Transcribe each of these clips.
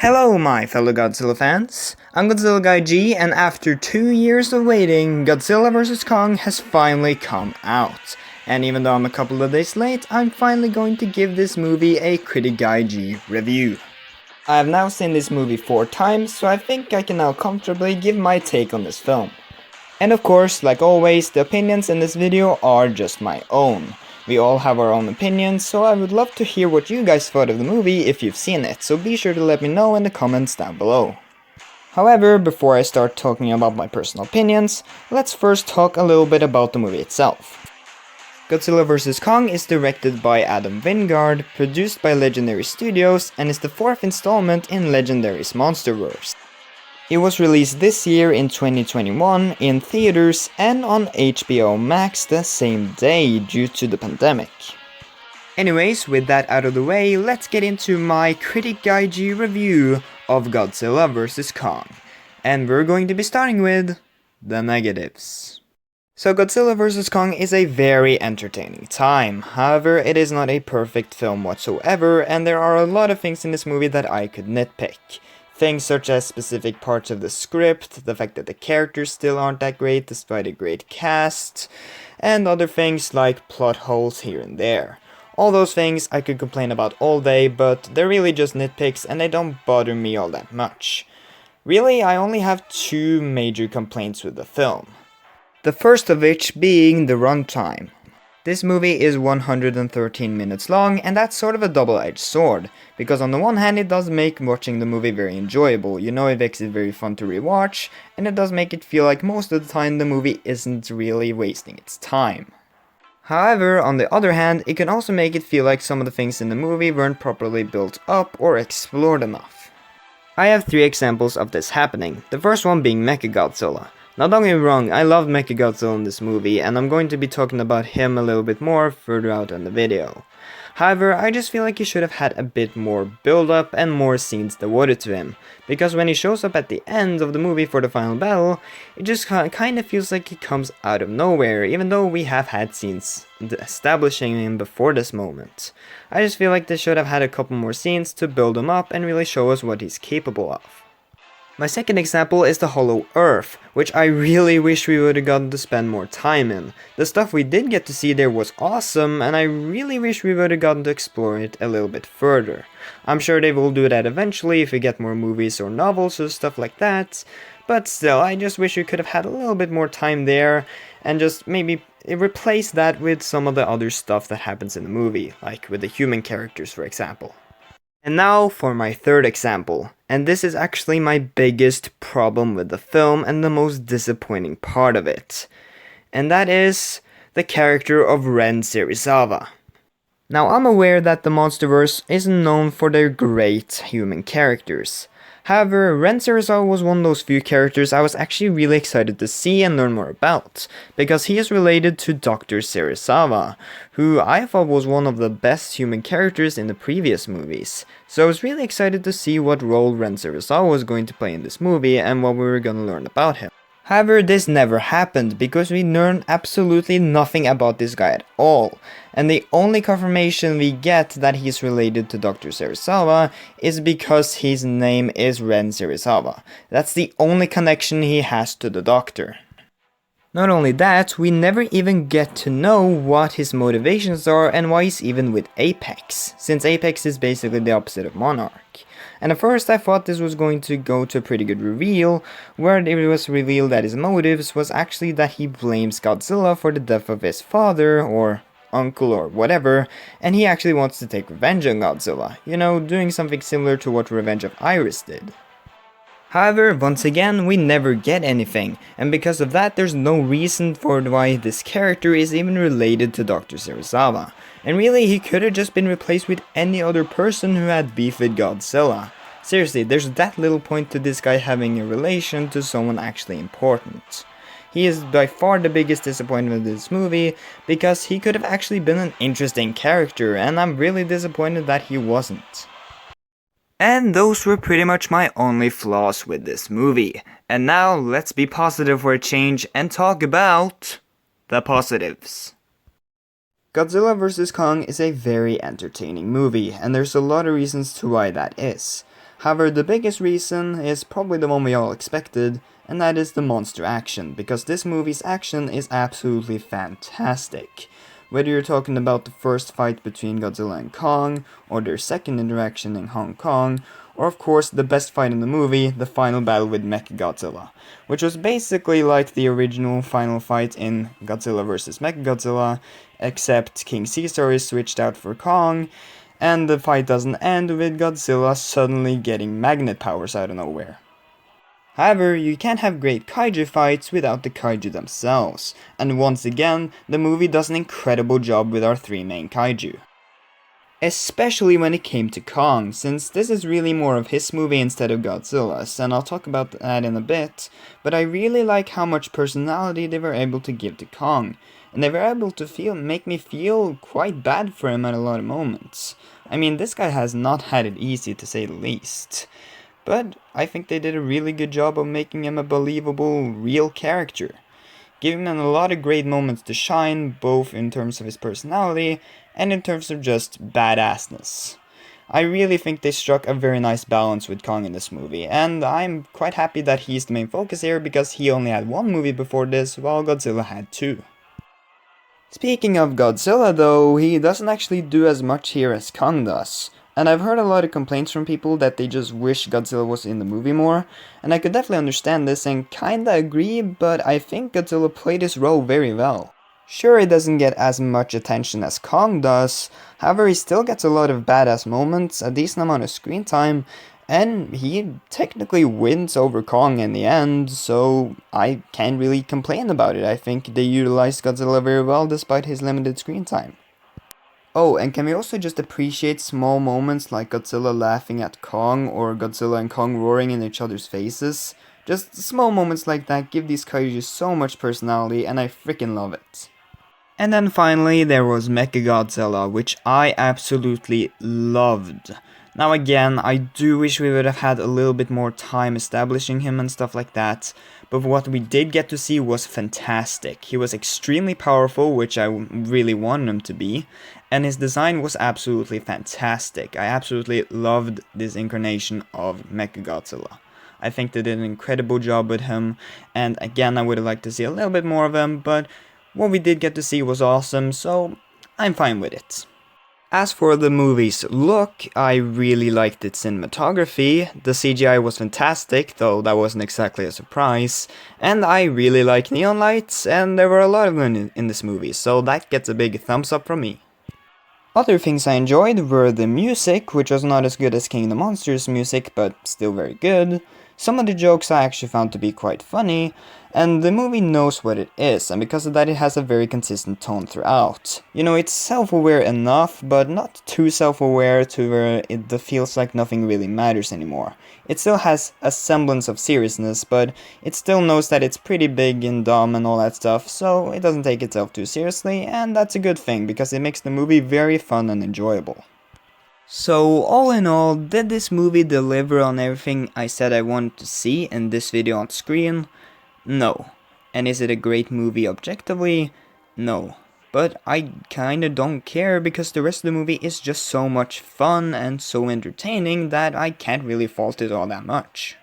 Hello my fellow Godzilla fans, I'm Godzilla Guy G, and after 2 years of waiting, Godzilla vs. Kong has finally come out. And even though I'm a couple of days late, I'm finally going to give this movie a Critic Guy G review. I have now seen this movie 4 times, so I think I can now comfortably give my take on this film. And of course, like always, the opinions in this video are just my own. We all have our own opinions, so I would love to hear what you guys thought of the movie if you've seen it, so be sure to let me know in the comments down below. However, before I start talking about my personal opinions, let's first talk a little bit about the movie itself. Godzilla vs. Kong is directed by Adam Wingard, produced by Legendary Studios, and is the 4th installment in Legendary's Monsterverse. It was released this year in 2021 in theaters and on HBO Max the same day due to the pandemic. Anyways, with that out of the way, let's get into my Critic Guy G review of Godzilla vs. Kong. And we're going to be starting with the negatives. So Godzilla vs. Kong is a very entertaining time. However, it is not a perfect film whatsoever, and there are a lot of things in this movie that I could nitpick. Things such as specific parts of the script, the fact that the characters still aren't that great despite a great cast, and other things like plot holes here and there. All those things I could complain about all day, but they're really just nitpicks and they don't bother me all that much. Really, I only have 2 major complaints with the film. The first of which being the runtime. This movie is 113 minutes long, and that's sort of a double-edged sword, because on the one hand it does make watching the movie very enjoyable, it makes it very fun to rewatch, and it does make it feel like most of the time the movie isn't really wasting its time. However, on the other hand, it can also make it feel like some of the things in the movie weren't properly built up or explored enough. I have 3 examples of this happening, the first one being Mechagodzilla. Now don't get me wrong, I love Mechagodzilla in this movie, and I'm going to be talking about him a little bit more further out in the video. However, I just feel like he should have had a bit more build up and more scenes devoted to him, because when he shows up at the end of the movie for the final battle, it just kind of feels like he comes out of nowhere, even though we have had scenes establishing him before this moment. I just feel like they should have had a couple more scenes to build him up and really show us what he's capable of. My second example is the Hollow Earth, which I really wish we would have gotten to spend more time in. The stuff we did get to see there was awesome, and I really wish we would have gotten to explore it a little bit further. I'm sure they will do that eventually if we get more movies or novels or stuff like that, but still, I just wish we could have had a little bit more time there, and just maybe replace that with some of the other stuff that happens in the movie, like with the human characters for example. And now for my third example, and this is actually my biggest problem with the film and the most disappointing part of it. And that is the character of Ren Serizawa. Now I'm aware that the Monsterverse isn't known for their great human characters. However, Ren Serizawa was one of those few characters I was actually really excited to see and learn more about, because he is related to Dr. Serizawa, who I thought was one of the best human characters in the previous movies. So I was really excited to see what role Ren Serizawa was going to play in this movie and what we were going to learn about him. However, this never happened because we learned absolutely nothing about this guy at all, and the only confirmation we get that he's related to Dr. Serizawa is because his name is Ren Serizawa. That's the only connection he has to the Doctor. Not only that, we never even get to know what his motivations are and why he's even with Apex, since Apex is basically the opposite of Monarch. And at first I thought this was going to go to a pretty good reveal, where it was revealed that his motives was actually that he blames Godzilla for the death of his father, or uncle, or whatever, and he actually wants to take revenge on Godzilla, doing something similar to what Revenge of Iris did. However, once again, we never get anything, and because of that there's no reason for why this character is even related to Dr. Serizawa. And really, he could have just been replaced with any other person who had beef with Godzilla. Seriously, there's that little point to this guy having a relation to someone actually important. He is by far the biggest disappointment in this movie, because he could have actually been an interesting character, and I'm really disappointed that he wasn't. And those were pretty much my only flaws with this movie. And now let's be positive for a change and talk about the positives. Godzilla vs. Kong is a very entertaining movie, and there's a lot of reasons to why that is. However, the biggest reason is probably the one we all expected, and that is the monster action, because this movie's action is absolutely fantastic. Whether you're talking about the first fight between Godzilla and Kong, or their second interaction in Hong Kong, or of course the best fight in the movie, the final battle with Mechagodzilla, which was basically like the original final fight in Godzilla vs. Mechagodzilla, except King Caesar is switched out for Kong, and the fight doesn't end with Godzilla suddenly getting magnet powers out of nowhere. However, you can't have great kaiju fights without the kaiju themselves, and once again, the movie does an incredible job with our three main kaiju. Especially when it came to Kong, since this is really more of his movie instead of Godzilla's, and I'll talk about that in a bit, but I really like how much personality they were able to give to Kong, and they were able to make me feel quite bad for him at a lot of moments. I mean, this guy has not had it easy, to say the least. But I think they did a really good job of making him a believable, real character, giving him a lot of great moments to shine, both in terms of his personality and in terms of just badassness. I really think they struck a very nice balance with Kong in this movie, and I'm quite happy that he's the main focus here because he only had one movie before this, while Godzilla had two. Speaking of Godzilla though, he doesn't actually do as much here as Kong does. And I've heard a lot of complaints from people that they just wish Godzilla was in the movie more, and I could definitely understand this and kinda agree, but I think Godzilla played his role very well. Sure, he doesn't get as much attention as Kong does, however he still gets a lot of badass moments, a decent amount of screen time, and he technically wins over Kong in the end, so I can't really complain about it. I think they utilized Godzilla very well despite his limited screen time. Oh, and can we also just appreciate small moments like Godzilla laughing at Kong or Godzilla and Kong roaring in each other's faces? Just small moments like that give these kaiju so much personality and I freaking love it. And then finally there was Mechagodzilla, which I absolutely loved. Now again, I do wish we would have had a little bit more time establishing him and stuff like that, but what we did get to see was fantastic. He was extremely powerful, which I really wanted him to be, and his design was absolutely fantastic. I absolutely loved this incarnation of Mechagodzilla. I think they did an incredible job with him, and again I would have liked to see a little bit more of him, but what we did get to see was awesome, so I'm fine with it. As for the movie's look, I really liked its cinematography. The CGI was fantastic, though that wasn't exactly a surprise, and I really like neon lights, and there were a lot of them in this movie, so that gets a big thumbs up from me. Other things I enjoyed were the music, which was not as good as King of the Monsters music, but still very good. Some of the jokes I actually found to be quite funny, and the movie knows what it is, and because of that it has a very consistent tone throughout. You know, it's self-aware enough, but not too self-aware to where it feels like nothing really matters anymore. It still has a semblance of seriousness, but it still knows that it's pretty big and dumb and all that stuff, so it doesn't take itself too seriously, and that's a good thing, because it makes the movie very fun and enjoyable. So, all in all, did this movie deliver on everything I said I wanted to see in this video on screen? No. And is it a great movie objectively? No. But I kinda don't care because the rest of the movie is just so much fun and so entertaining that I can't really fault it all that much.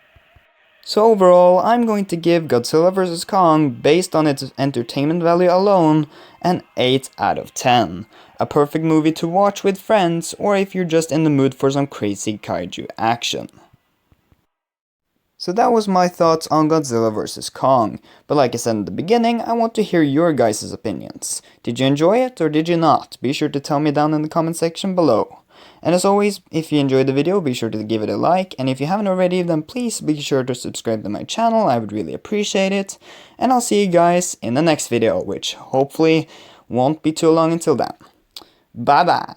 So overall, I'm going to give Godzilla vs. Kong, based on its entertainment value alone, an 8 out of 10. A perfect movie to watch with friends, or if you're just in the mood for some crazy kaiju action. So that was my thoughts on Godzilla vs. Kong, but like I said in the beginning, I want to hear your guys' opinions. Did you enjoy it or did you not? Be sure to tell me down in the comment section below. And as always, if you enjoyed the video, be sure to give it a like, and if you haven't already, then please be sure to subscribe to my channel, I would really appreciate it. And I'll see you guys in the next video, which hopefully won't be too long until then. Bye bye!